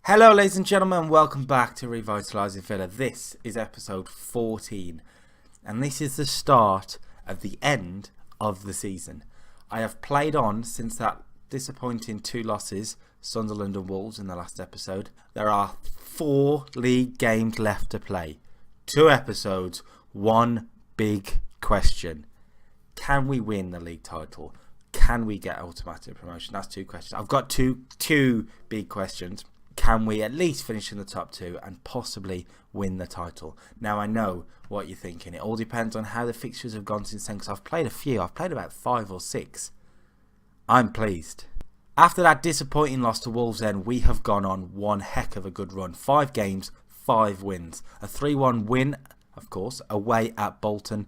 Hello ladies and gentlemen, welcome back to Revitalising Villa. This is episode 14 and this is the start of the end of the season. I have played on since that disappointing 2 losses, Sunderland and Wolves in the last episode. There are 4 league games left to play. 2 episodes, 1 big question. Can we win the league title? Can we get automatic promotion? That's 2 questions. I've got two big questions. Can we at least finish in the top 2 and possibly win the title? Now I know what you're thinking. It all depends on how the fixtures have gone since then, because I've played a few. I've played about 5 or 6. I'm pleased. After that disappointing loss to Wolves then, we have gone on one heck of a good run. 5 games, 5 wins. A 3-1 win, of course, away at Bolton.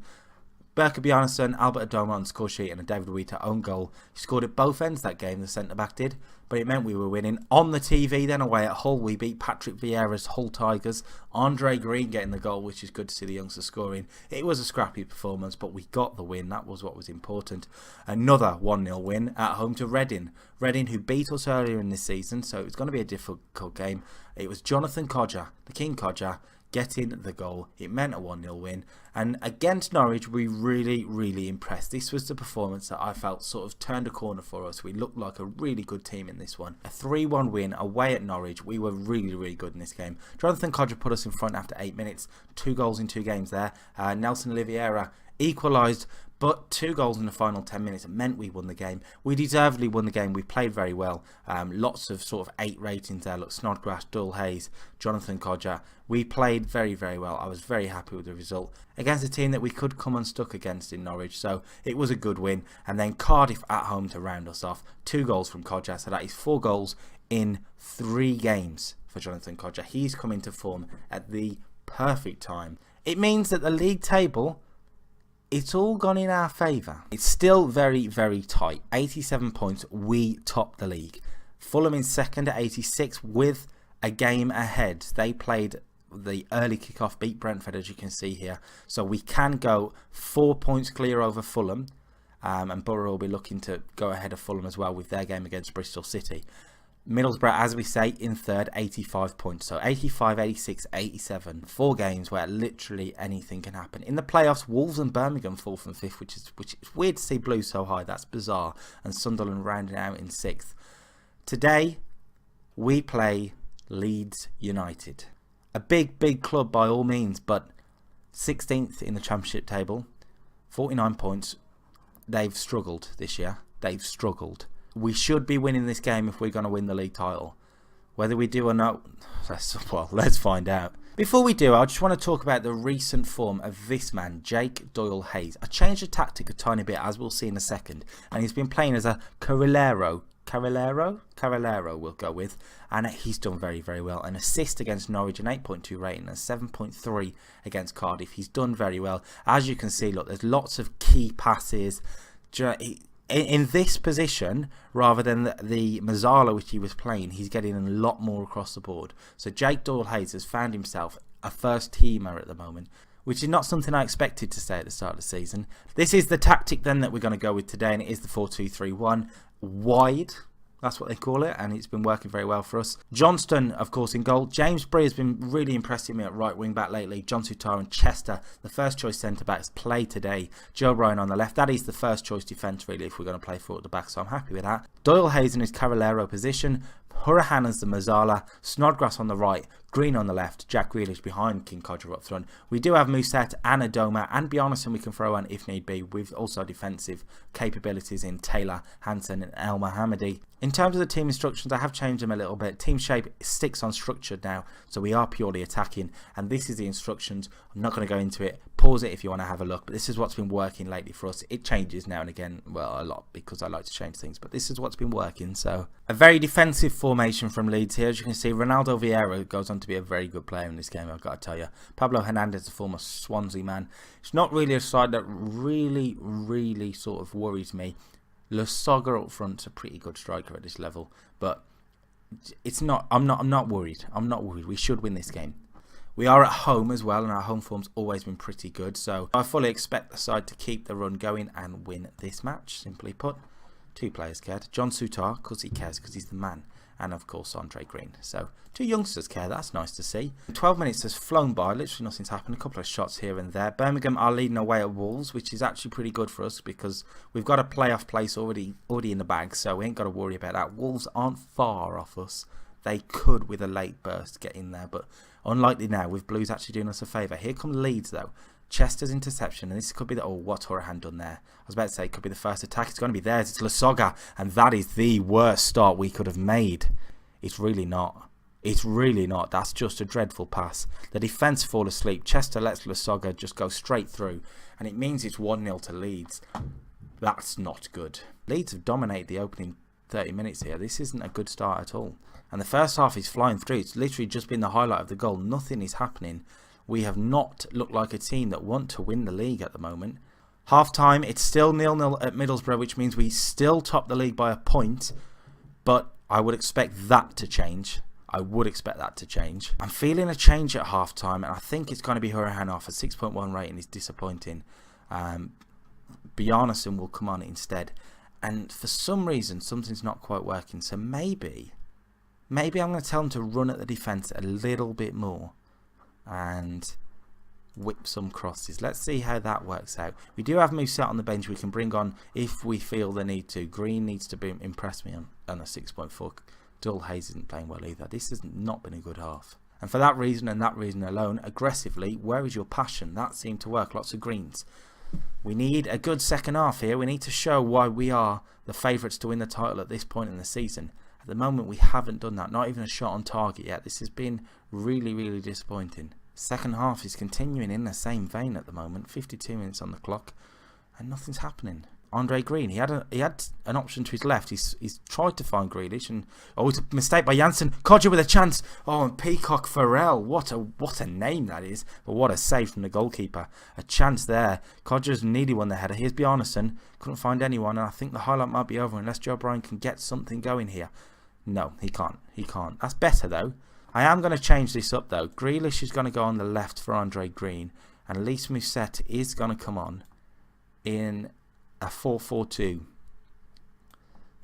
Berke Bjarnason, Albert Adoma on the score sheet and a David Wheater own goal. He scored at both ends that game, the centre-back did, but it meant we were winning. On the TV then away at Hull, we beat Patrick Vieira's Hull Tigers. Andre Green getting the goal, which is good to see the youngsters scoring. It was a scrappy performance, but we got the win. That was what was important. Another 1-0 win at home to Reading. Reading, who beat us earlier in this season, so it was going to be a difficult game. It was Jonathan Codger, the King Codger, getting the goal. It meant a 1-0 win, and against Norwich we really impressed. This was the performance that I felt sort of turned a corner for us. We looked like a really good team in this one. A 3-1 win away at Norwich. We were really good in this game. Jonathan Codger put us in front after 8 minutes. 2 goals in 2 games there. Nelson Oliveira equalised, but 2 goals in the final 10 minutes. It meant we won the game. We deservedly won the game. We played very well. Lots of sort of 8 ratings there. Look, Snodgrass, Doyle Hayes, Jonathan Codger. We played very well. I was very happy with the result against a team that we could come unstuck against in Norwich. So it was a good win. And then Cardiff at home to round us off. 2 goals from Codger. So that is 4 goals in 3 games for Jonathan Codger. He's come into form at the perfect time. It means that the league table, it's all gone in our favour. It's still very tight. 87 points, we top the league. Fulham in second at 86 with a game ahead. They played the early kickoff, beat Brentford, as you can see here. So we can go 4 points clear over Fulham. And Borough will be looking to go ahead of Fulham as well with their game against Bristol City. Middlesbrough, as we say, in third, 85 points. So 85, 86, 87. 4 games where literally anything can happen. In the playoffs, Wolves and Birmingham fall from 5th, which is weird to see Blues so high. That's bizarre. And Sunderland rounding out in 6th. Today, we play Leeds United. A big club by all means, but 16th in the Championship table. 49 points. They've struggled this year. They've struggled. We should be winning this game if we're going to win the league title. Whether we do or not, let's find out. Before we do, I just want to talk about the recent form of this man, Jake Doyle Hayes. I changed the tactic a tiny bit, as we'll see in a second. And he's been playing as a Carrilero we'll go with. And he's done very well. An assist against Norwich, an 8.2 rating, and 7.3 against Cardiff. He's done very well. As you can see, look, there's lots of key passes. In this position, rather than the Mazzala which he was playing, he's getting a lot more across the board. So Jake Doyle Hayes has found himself a first teamer at the moment, which is not something I expected to say at the start of the season. This is the tactic then that we're going to go with today, and it is the 4-2-3-1 wide. That's what they call it, and it's been working very well for us. Johnston, of course, in goal. James Bree has been really impressing me at right wing back lately. John Souttar and Chester, the first choice centre backs, play today. Joe Ryan on the left. That is the first choice defence, really, if we're going to play 4 at the back, so I'm happy with that. Doyle Hayes in his Carrilero position. Hurahan as the Mazzala, Snodgrass on the right, Green on the left, Jack Grealish behind King Codger up front. We do have Musette and Adoma and Bjarnason we can throw on if need be, with also defensive capabilities in Taylor, Hansen and El Mohammadi. In terms of the team instructions, I have changed them a little bit. Team shape sticks on structured now, so we are purely attacking, and this is the instructions. I'm not going to go into it. Pause it if you want to have a look, but this is what's been working lately for us. It changes now and again, well, a lot, because I like to change things, but this is what's been working. So a very defensive formation from Leeds here. As you can see, Ronaldo Vieira goes on to be a very good player in this game, I've got to tell you. Pablo Hernandez, the former Swansea man. It's not really a side that really sort of worries me. Lasogga up front's a pretty good striker at this level, but it's not. I'm not worried. We should win this game. We are at home as well, and our home form's always been pretty good, so I fully expect the side to keep the run going and win this match, simply put. 2 players cared. John Souttar, because he cares, because he's the man. and of course Andre Green. So 2 youngsters care, that's nice to see. 12 minutes has flown by, literally nothing's happened, a couple of shots here and there. Birmingham are leading away at Wolves, which is actually pretty good for us because we've got a playoff place already in the bag, so we ain't got to worry about that. Wolves aren't far off us. They could, with a late burst, get in there, but unlikely now, with Blues actually doing us a favour. Here come Leeds though. Chester's interception, and this could be the... Oh, what Horahan done there? I was about to say it could be the first attack. It's going to be theirs. It's Lasoga, and that is the worst start we could have made. It's really not. It's really not. That's just a dreadful pass. The defence fall asleep. Chester lets Lasoga just go straight through, and it means it's 1-0 to Leeds. That's not good. Leeds have dominated the opening 30 minutes here. This isn't a good start at all. And the first half is flying through. It's literally just been the highlight of the goal. Nothing is happening. We have not looked like a team that want to win the league at the moment. Half time, it's still 0-0 at Middlesbrough, which means we still top the league by a point. But I would expect that to change. I'm feeling a change at half time, and I think it's going to be Horahan off. A 6.1 rating is disappointing. Bjarnason will come on instead. And for some reason, something's not quite working. So maybe I'm going to tell him to run at the defence a little bit more and whip some crosses. Let's see how that works out. We do have Musette on the bench we can bring on if we feel the need to. Green needs to impress me on a 6.4. Dull Hayes isn't playing well either. This has not been a good half. And for that reason and that reason alone, aggressively, where is your passion? That seemed to work. Lots of greens. We need a good second half here. We need to show why we are the favourites to win the title at this point in the season. At the moment, we haven't done that. Not even a shot on target yet. This has been really, really disappointing. Second half is continuing in the same vein at the moment. 52 minutes on the clock, and nothing's happening. Andre Green, he had an option to his left. He's tried to find Grealish, and it's a mistake by Janssen. Codger with a chance. Oh, and Peacock Farrell. What a name that is. But what a save from the goalkeeper. A chance there. Codger's nearly won the header. Here's Bjarnason. Couldn't find anyone, and I think the highlight might be over unless Joe O'Brien can get something going here. No, he can't. That's better, though. I am going to change this up, though. Grealish is going to go on the left for Andre Green. And Elise Musette is going to come on in a 4-4-2.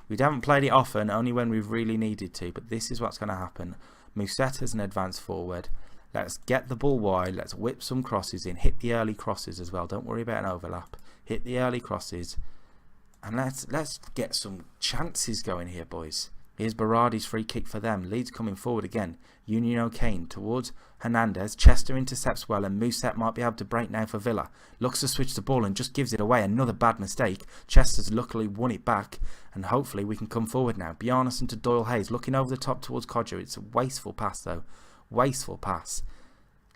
We haven't played it often, only when we've really needed to. But this is what's going to happen. Musette is an advance forward. Let's get the ball wide. Let's whip some crosses in. Hit the early crosses as well. Don't worry about an overlap. Hit the early crosses. And let's get some chances going here, boys. Here's Berardi's free kick for them. Leeds coming forward again. Union O'Kane towards Hernandez. Chester intercepts well, and Musette might be able to break now for Villa. Looks to switch the ball and just gives it away. Another bad mistake. Chester's luckily won it back, and hopefully we can come forward now. Bjarnason to Doyle Hayes. Looking over the top towards Codger. It's a wasteful pass, though. Wasteful pass.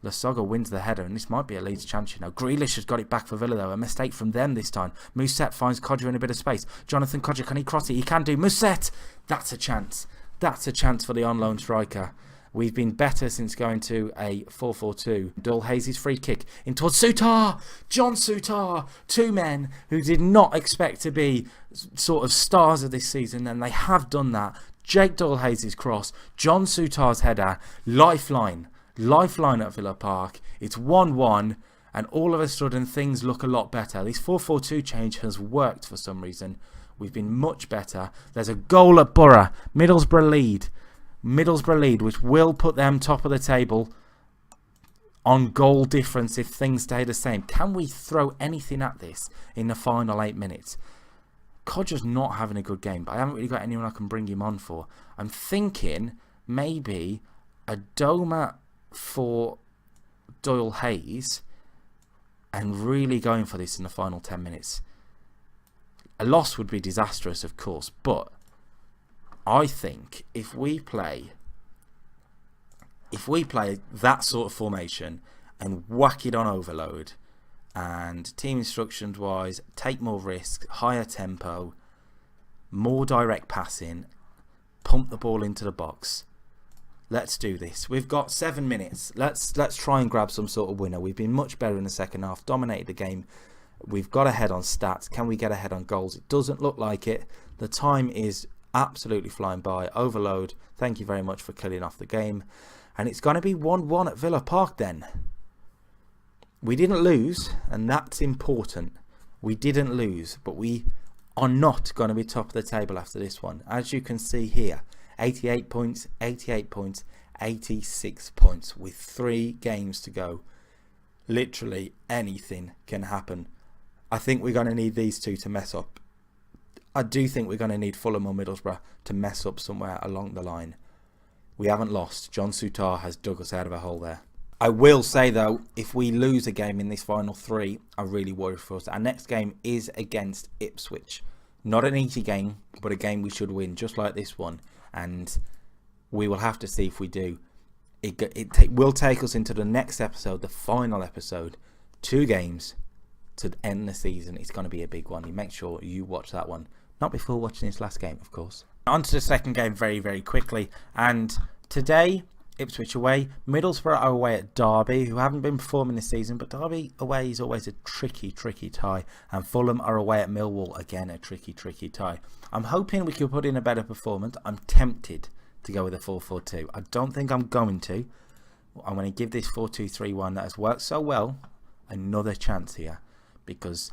Lasoga wins the header, and this might be a Leeds chance, you know. Grealish has got it back for Villa, though. A mistake from them this time. Musette finds Codger in a bit of space. Jonathan Codger, can he cross it? He can do. Musette! That's a chance. That's a chance for the on-loan striker. We've been better since going to a 4-4-2. Dull Hayes' free kick in towards Souttar! John Souttar! 2 men who did not expect to be sort of stars of this season, and they have done that. Jake Dull Hayes' cross. John Souttar's header. Lifeline at Villa Park. It's 1-1, and all of a sudden things look a lot better. This 4-4-2 change has worked for some reason. We've been much better. There's a goal at Borough. Middlesbrough lead, which will put them top of the table on goal difference if things stay the same. Can we throw anything at this in the final 8 minutes? Codger's not having a good game, but I haven't really got anyone I can bring him on for. I'm thinking maybe a Doma for Doyle Hayes and really going for this in the final 10 minutes. A loss would be disastrous, of course, but I think if we play that sort of formation and whack it on overload, and team instructions wise, take more risks, higher tempo, more direct passing, pump the ball into the box. Let's do this. We've got 7 minutes. Let's try and grab some sort of winner. We've been much better in the second half, dominated the game. We've got ahead on stats. Can we get ahead on goals? It doesn't look like it. The time is absolutely flying by. Overload, thank you very much for killing off the game. And it's going to be 1-1 at Villa Park then. We didn't lose, and that's important. We didn't lose, but we are not going to be top of the table after this one. As you can see here, 88 points, 88 points, 86 points with 3 games to go. Literally anything can happen. I think we're going to need these two to mess up. I do think we're going to need Fulham or Middlesbrough to mess up somewhere along the line. We haven't lost. John Souttar has dug us out of a hole there. I will say though, if we lose a game in this final 3, I really worry for us. Our next game is against Ipswich. Not an easy game, but a game we should win, just like this one. And we will have to see if we do. It will take us into the next episode, the final episode. 2 games to end the season. It's going to be a big one. You make sure you watch that one. Not before watching this last game, of course. On to the second game very, very quickly. And today, Ipswich away. Middlesbrough are away at Derby, who haven't been performing this season. But Derby away is always a tricky, tricky tie. And Fulham are away at Millwall. Again, a tricky, tricky tie. I'm hoping we can put in a better performance. I'm tempted to go with a 4-4-2. I don't think I'm going to. I'm going to give this 4-2-3-1 that has worked so well another chance here. Because,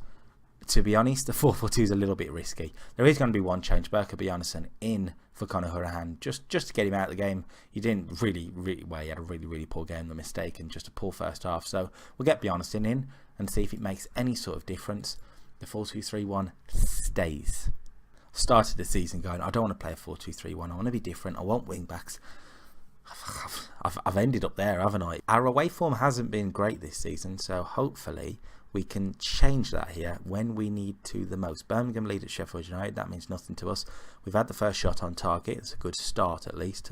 to be honest, the 4-4-2 is a little bit risky. There is going to be one change. Berker Bjarnason in for Conor Hourihane, just to get him out of the game. He didn't really, he had a really, really poor game, the mistake, and just a poor first half. So we'll get Bjarnason in and see if it makes any sort of difference. The 4-2-3-1 stays. Started the season going, I don't want to play a 4-2-3-1. I want to be different. I want wing backs. I've ended up there, haven't I? Our away form hasn't been great this season, so hopefully we can change that here when we need to the most. Birmingham lead at Sheffield United. That means nothing to us. We've had the first shot on target. It's a good start at least.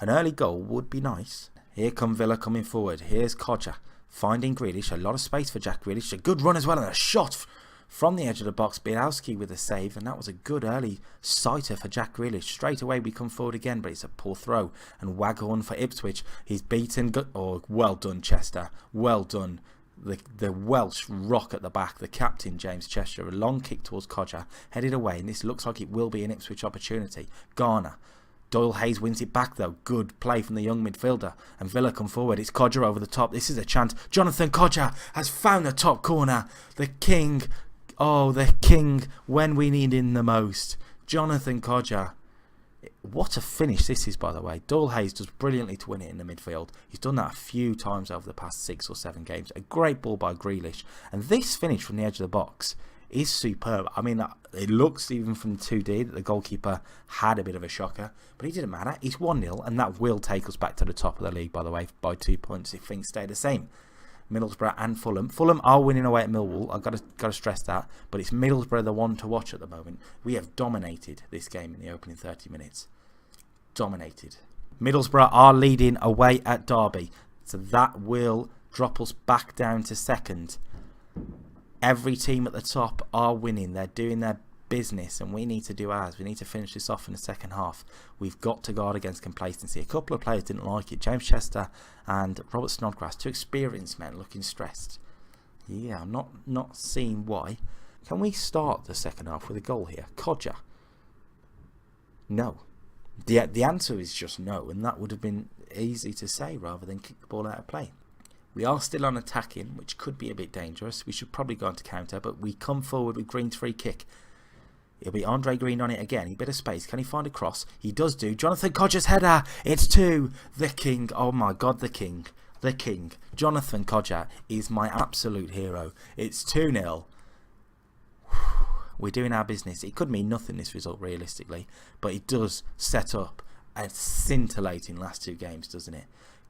An early goal would be nice. Here come Villa coming forward. Here's Kodja finding Grealish. A lot of space for Jack Grealish. A good run as well and a shot from the edge of the box. Bielowski with a save, and that was a good early sighter for Jack Grealish. Straight away we come forward again, but it's a poor throw. And Waghorn for Ipswich. He's beaten. Well done, Chester. Well done. The Welsh rock at the back, the captain James Chester, a long kick towards Kodja, headed away, and this looks like it will be an Ipswich opportunity. Garner, Doyle Hayes wins it back though, good play from the young midfielder, and Villa come forward. It's Kodja over the top. This is a chance. Jonathan Kodja has found the top corner. The king, the king when we need him the most. Jonathan Kodja. What a finish this is, by the way. Doyle Hayes does brilliantly to win it in the midfield. He's done that a few times over the past 6 or 7 games. A great ball by Grealish. And this finish from the edge of the box is superb. I mean, it looks even from 2D that the goalkeeper had a bit of a shocker. But it didn't matter. It's 1-0, and that will take us back to the top of the league, by the way, by 2 points if things stay the same. Middlesbrough and Fulham. Fulham are winning away at Millwall. I've got to stress that. But it's Middlesbrough the one to watch at the moment. We have dominated this game in the opening 30 minutes. Dominated. Middlesbrough are leading away at Derby. So that will drop us back down to second. Every team at the top are winning. They're doing their business, and we need to do ours. We need to finish this off in the second half. We've got to guard against complacency. A couple of players didn't like it. James Chester and Robert Snodgrass, 2 experienced men looking stressed. Yeah, I'm not seeing why. Can we start the second half with a goal here? Kodja? No. The answer is just no, and that would have been easy to say rather than kick the ball out of play. We are still on attacking, which could be a bit dangerous. We should probably go on to counter, but we come forward with Green's free kick. It'll be Andre Green on it again. A bit of space. Can he find a cross? He does do. Jonathan Kodja's header. It's 2. The king. Oh my God, the king. The king. Jonathan Kodja is my absolute hero. It's 2-0. We're doing our business. It could mean nothing, this result, realistically. But it does set up a scintillating last 2 games, doesn't it?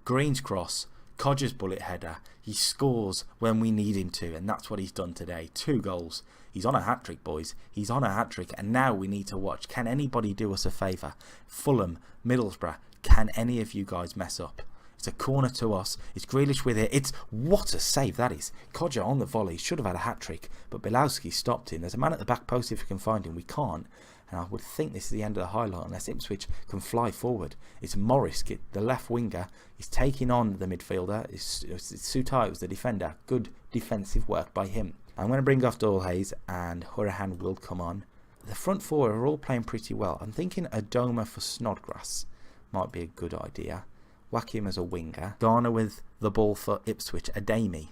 Green's cross. Kodja's bullet header. He scores when we need him to, and that's what he's done today. 2 goals. He's on a hat-trick, boys. He's on a hat-trick, and now we need to watch. Can anybody do us a favour? Fulham, Middlesbrough, can any of you guys mess up? It's a corner to us. It's Grealish with it. What a save that is. Kodja on the volley. Should have had a hat-trick, but Bielowski stopped him. There's a man at the back post if we can find him. We can't. And I would think this is the end of the highlight unless Ipswich can fly forward. It's Morris, the left winger. He's taking on the midfielder. It's Souttar, was the defender. Good defensive work by him. I'm going to bring off Doyle Hayes, and Hourihane will come on. The front 4 are all playing pretty well. I'm thinking Adoma for Snodgrass might be a good idea. Whack him as a winger. Garner with the ball for Ipswich. Ademi.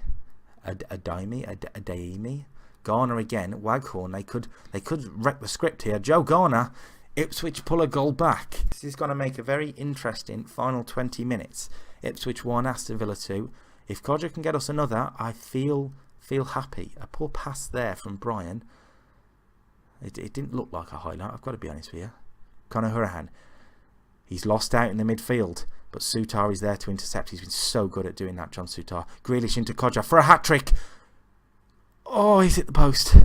Garner again. Waghorn. They could wreck the script here. Joe Garner Ipswich pull a goal back. This is going to make a very interesting final 20 minutes. Ipswich 1, Aston Villa 2. If Kodja can get us another, I feel happy. A poor pass there from Brian. It didn't look like a highlight, I've got to be honest with you. Conor Hurahan. He's lost out in the midfield, but Sutar is there to intercept. He's been so good at doing that, John Sutar. Grealish into Kodja for a hat-trick. Oh, he's hit the post.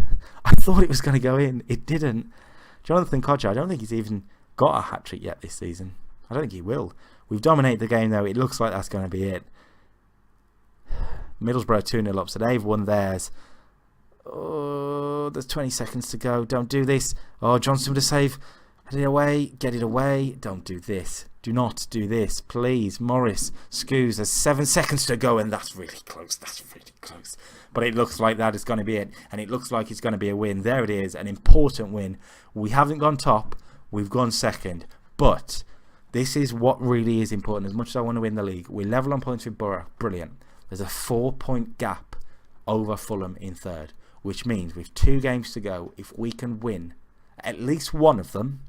I thought it was going to go in. It didn't. Jonathan Kodja, I don't think he's even got a hat-trick yet this season. I don't think he will. We've dominated the game, though. It looks like that's going to be it. Middlesbrough 2-0 up, so they've won theirs. Oh, there's 20 seconds to go. Don't do this. Oh, Johnson with a save. Get it away. Get it away. Don't do this. Do not do this, please. Morris, Scoos, there's 7 seconds to go, and that's really close. That's really close. But it looks like that is going to be it, and it looks like it's going to be a win. There it is, an important win. We haven't gone top. We've gone second. But this is what really is important. As much as I want to win the league, we're level on points with Borough. Brilliant. There's a 4-point gap over Fulham in third, which means with 2 games to go, if we can win at least one of them,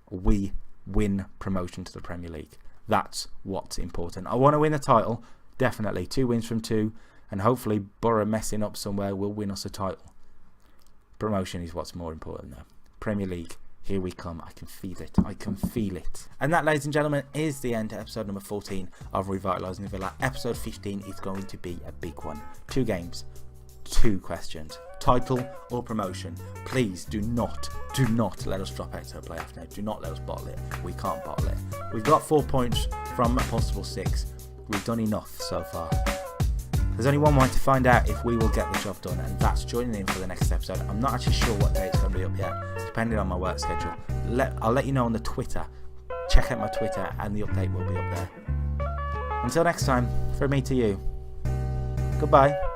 we win promotion to the Premier League. That's what's important. I want to win a title, definitely. 2 wins from 2, and hopefully Borough messing up somewhere will win us a title. Promotion is what's more important though. Premier League, here we come. I can feel it. I can feel it. And that, ladies and gentlemen, is the end to episode number 14 of Revitalising Villa. Episode 15 is going to be a big one. 2 games, 2 questions. Title or promotion. Please do not let us drop out to a playoff now. Do not let us bottle it. We can't bottle it. We've got 4 points from a possible 6. We've done enough so far. There's only one way to find out if we will get the job done, and that's joining in for the next episode. I'm not actually sure what day it's going to be up yet, depending on my work schedule. I'll let you know on the Twitter. Check out my Twitter and the update will be up there. Until next time, from me to you, goodbye.